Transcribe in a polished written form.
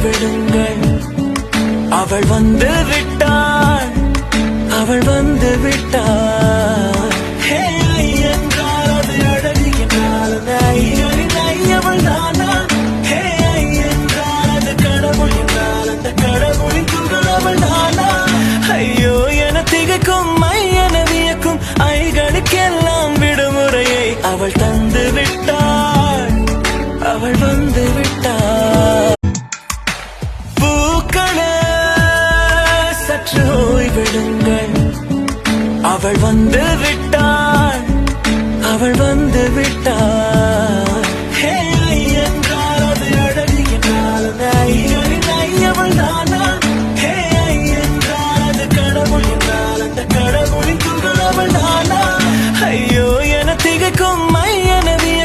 ஓய்விடுங்கள். அவள் வந்து விட்டாள், அவள் வந்து விட்டாள். ஹே ஐ என்றால் அது அழகு என்றால் அவள் தானா? ஹே ஐ என்றால் அது கடவுள் என்றால் அந்த கடவுளின் துகள் அவள் தானா? ஐயோ என திகைக்கும் என வியக்கும் ஐகளுக்கெல்லாம் விடுமுறையை அவள் தந்து விட்டாள், அவள் வந்து விட்டாள். பூக்களே சற்று ஓய்விடுங்கள். அவள் வந்து விட்டாள், அவள் வந்து விட்டாள்.